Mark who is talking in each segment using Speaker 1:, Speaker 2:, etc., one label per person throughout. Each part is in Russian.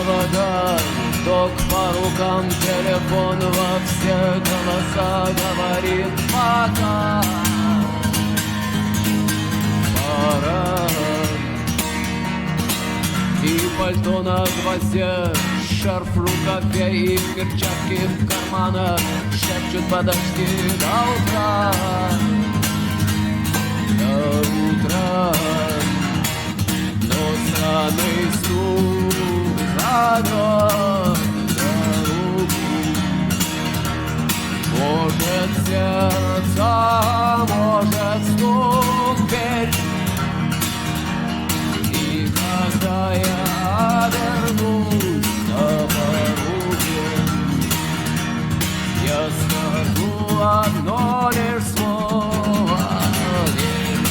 Speaker 1: провода, ток по рукам, телефон во все голоса говорит пока. Пора. И пальто на гвозде, шарф в рукаве и перчатки в карманах шепчут: подожди до утра, до утра. Но странный стук зовет на руку. Может сердце, может стук дверь. И когда я обернусь на пороге, я скажу одно лишь слово: верь.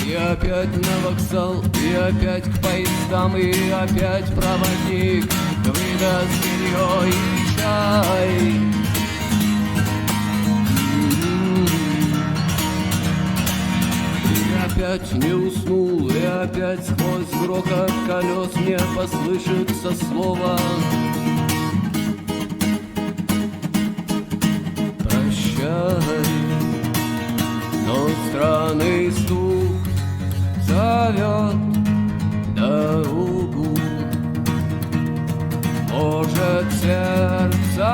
Speaker 1: И опять на вокзал, и опять к поездам, и опять проводник выдаст белье и чай. И опять не уснул, и опять сквозь грохот колес мне послышится слово: прощай. Но странный стук зовет дорогу. Может сердце